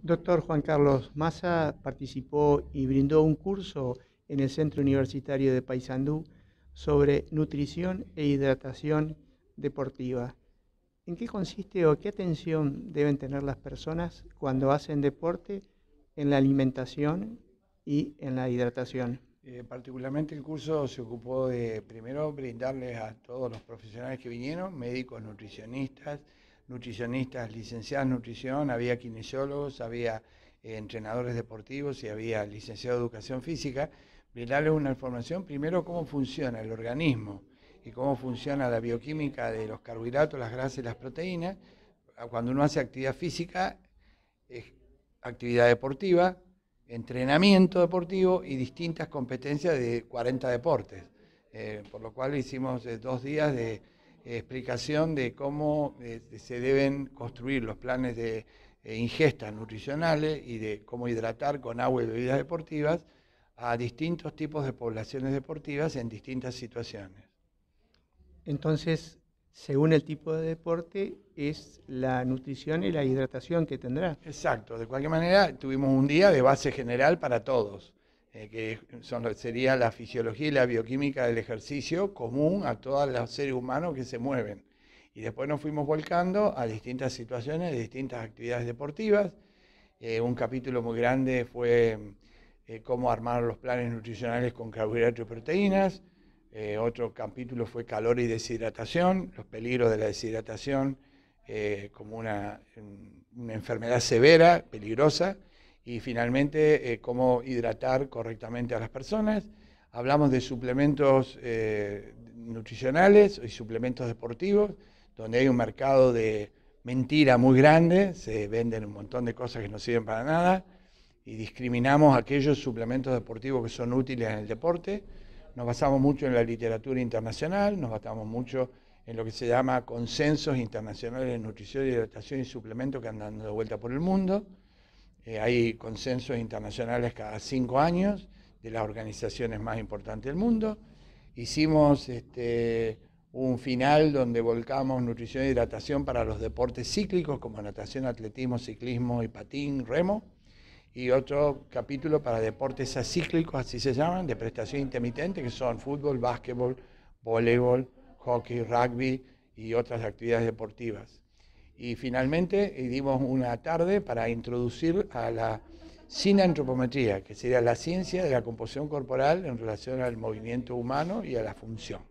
Doctor Juan Carlos Massa participó y brindó un curso en el Centro Universitario de Paysandú sobre nutrición e hidratación deportiva. ¿En qué consiste o qué atención deben tener las personas cuando hacen deporte en la alimentación y en la hidratación? Particularmente el curso se ocupó de, primero, brindarles a todos los profesionales que vinieron, médicos, nutricionistas licenciados en nutrición, había kinesiólogos, había entrenadores deportivos y había licenciados de educación física, brindarles una información, primero, cómo funciona el organismo y cómo funciona la bioquímica de los carbohidratos, las grasas y las proteínas. Cuando uno hace actividad física, actividad deportiva, entrenamiento deportivo y distintas competencias de 40 deportes. Por lo cual hicimos 2 días de explicación de cómo se deben construir los planes de ingestas nutricionales y de cómo hidratar con agua y bebidas deportivas a distintos tipos de poblaciones deportivas en distintas situaciones. Entonces, según el tipo de deporte, es la nutrición y la hidratación que tendrá. Exacto, de cualquier manera tuvimos un día de base general para todos, sería la fisiología y la bioquímica del ejercicio común a todos los seres humanos que se mueven. Y después nos fuimos volcando a distintas situaciones, de distintas actividades deportivas. Un capítulo muy grande fue cómo armar los planes nutricionales con carbohidratos y proteínas. Otro capítulo fue calor y deshidratación, los peligros de la deshidratación como una enfermedad severa, peligrosa, y finalmente cómo hidratar correctamente a las personas. Hablamos de suplementos nutricionales y suplementos deportivos, donde hay un mercado de mentira muy grande, se venden un montón de cosas que no sirven para nada, y discriminamos aquellos suplementos deportivos que son útiles en el deporte. Nos basamos mucho en la literatura internacional, nos basamos mucho en lo que se llama consensos internacionales de nutrición, hidratación y suplementos que andan de vuelta por el mundo. Hay consensos internacionales cada 5 años de las organizaciones más importantes del mundo. Hicimos un final donde volcamos nutrición e hidratación para los deportes cíclicos como natación, atletismo, ciclismo y patín, remo. Y otro capítulo para deportes acíclicos, así se llaman, de prestación intermitente, que son fútbol, básquetbol, voleibol, hockey, rugby y otras actividades deportivas. Y finalmente dimos una tarde para introducir a la sinantropometría, que sería la ciencia de la composición corporal en relación al movimiento humano y a la función.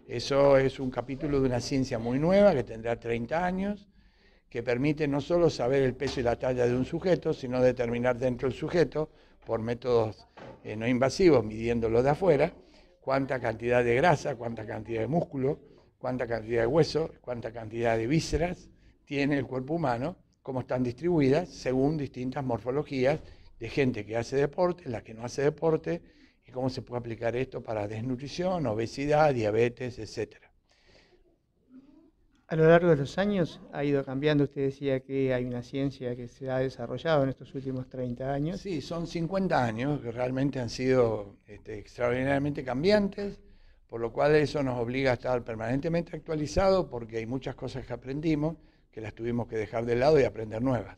Eso es un capítulo de una ciencia muy nueva que tendrá 30 años, que permite no solo saber el peso y la talla de un sujeto, sino determinar dentro del sujeto, por métodos no invasivos, midiéndolo de afuera, cuánta cantidad de grasa, cuánta cantidad de músculo, cuánta cantidad de hueso, cuánta cantidad de vísceras tiene el cuerpo humano, cómo están distribuidas según distintas morfologías de gente que hace deporte, la que no hace deporte, y cómo se puede aplicar esto para desnutrición, obesidad, diabetes, etcétera. A lo largo de los años ha ido cambiando. Usted decía que hay una ciencia que se ha desarrollado en estos últimos 30 años. Sí, son 50 años que realmente han sido extraordinariamente cambiantes, por lo cual eso nos obliga a estar permanentemente actualizados porque hay muchas cosas que aprendimos que las tuvimos que dejar de lado y aprender nuevas.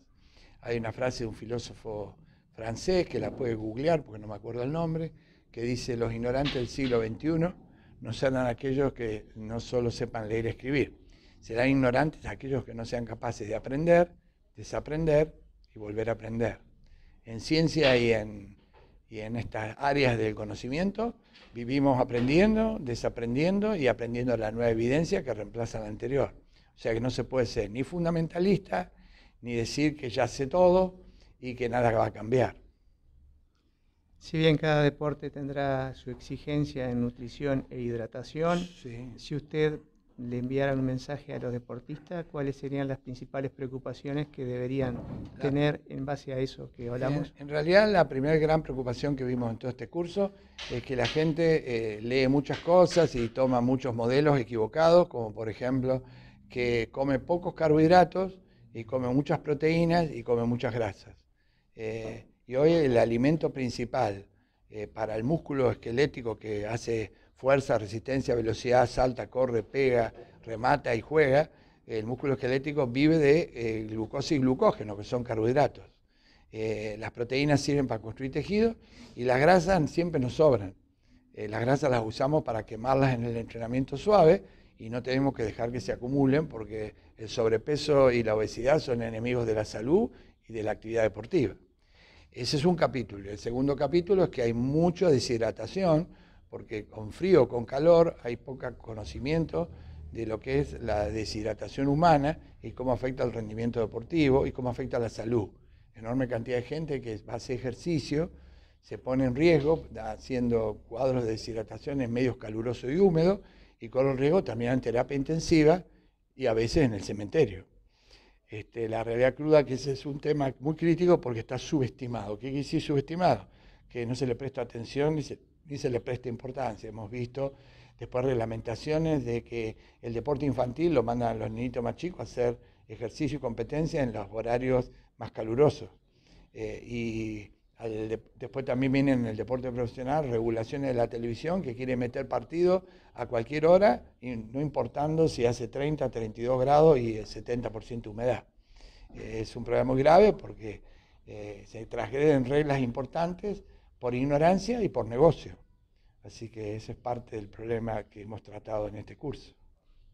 Hay una frase de un filósofo francés que la puede googlear porque no me acuerdo el nombre, que dice: los ignorantes del siglo XXI no serán aquellos que no solo sepan leer y escribir, serán ignorantes aquellos que no sean capaces de aprender, desaprender y volver a aprender. En ciencia y en estas áreas del conocimiento vivimos aprendiendo, desaprendiendo y aprendiendo la nueva evidencia que reemplaza la anterior. O sea que no se puede ser ni fundamentalista, ni decir que ya sé todo y que nada va a cambiar. Si bien cada deporte tendrá su exigencia en nutrición e hidratación, Sí. si usted le enviara un mensaje a los deportistas, ¿cuáles serían las principales preocupaciones que deberían tener en base a eso que hablamos? En realidad, la primera gran preocupación que vimos en todo este curso es que la gente lee muchas cosas y toma muchos modelos equivocados, como por ejemplo que come pocos carbohidratos y come muchas proteínas y come muchas grasas. Y hoy el alimento principal para el músculo esquelético que hace fuerza, resistencia, velocidad, salta, corre, pega, remata y juega, el músculo esquelético vive de glucosa y glucógeno, que son carbohidratos. Las proteínas sirven para construir tejido y las grasas siempre nos sobran. Las grasas las usamos para quemarlas en el entrenamiento suave y no tenemos que dejar que se acumulen porque el sobrepeso y la obesidad son enemigos de la salud y de la actividad deportiva. Ese es un capítulo. El segundo capítulo es que hay mucha deshidratación porque con frío o con calor hay poco conocimiento de lo que es la deshidratación humana y cómo afecta al rendimiento deportivo y cómo afecta a la salud. Enorme cantidad de gente que va a hacer ejercicio se pone en riesgo haciendo cuadros de deshidratación en medios calurosos y húmedos y corre el riesgo de terminar en terapia intensiva y a veces en el cementerio. La realidad cruda que ese es un tema muy crítico porque está subestimado. ¿Qué quiere decir subestimado? Que no se le presta atención ni se le presta importancia. Hemos visto después reglamentaciones de que el deporte infantil lo mandan a los niñitos más chicos a hacer ejercicio y competencia en los horarios más calurosos. Después también vienen en el deporte profesional regulaciones de la televisión que quieren meter partidos a cualquier hora, y no importando si hace 30, 32 grados y el 70% humedad. Es un problema muy grave porque se transgreden reglas importantes por ignorancia y por negocio. Así que ese es parte del problema que hemos tratado en este curso.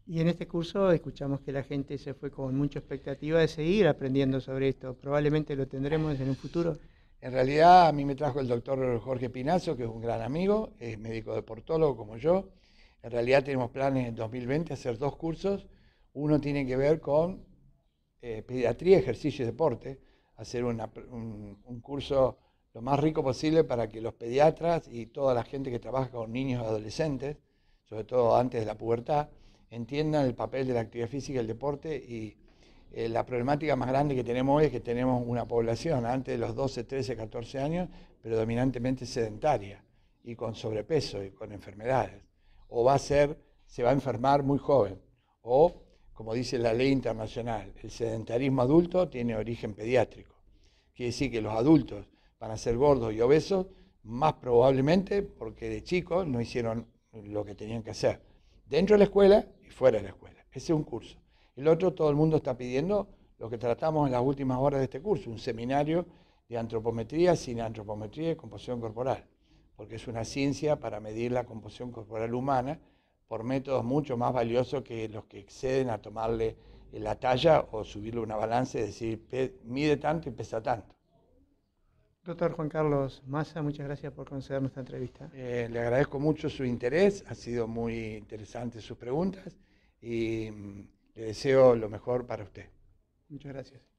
Y en este curso escuchamos que la gente se fue con mucha expectativa de seguir aprendiendo sobre esto. Probablemente lo tendremos en un futuro. En realidad a mí me trajo el doctor Jorge Pinazo, que es un gran amigo, es médico deportólogo como yo. En realidad tenemos planes en 2020 hacer 2 cursos. Uno tiene que ver con pediatría, ejercicio y deporte, hacer un curso lo más rico posible para que los pediatras y toda la gente que trabaja con niños y adolescentes, sobre todo antes de la pubertad, entiendan el papel de la actividad física y el deporte. Y la problemática más grande que tenemos hoy es que tenemos una población antes de los 12, 13, 14 años, predominantemente sedentaria y con sobrepeso y con enfermedades. O se va a enfermar muy joven, o, como dice la ley internacional, el sedentarismo adulto tiene origen pediátrico. Quiere decir que los adultos van a ser gordos y obesos, más probablemente porque de chicos no hicieron lo que tenían que hacer, dentro de la escuela y fuera de la escuela. Ese es un curso. El otro, todo el mundo está pidiendo lo que tratamos en las últimas horas de este curso, un seminario de antropometría, cineantropometría y composición corporal, porque es una ciencia para medir la composición corporal humana por métodos mucho más valiosos que los que exceden a tomarle la talla o subirle una balanza y decir, mide tanto y pesa tanto. Doctor Juan Carlos Massa, muchas gracias por conceder nuestra entrevista. Le agradezco mucho su interés, ha sido muy interesante sus preguntas y le deseo lo mejor para usted. Muchas gracias.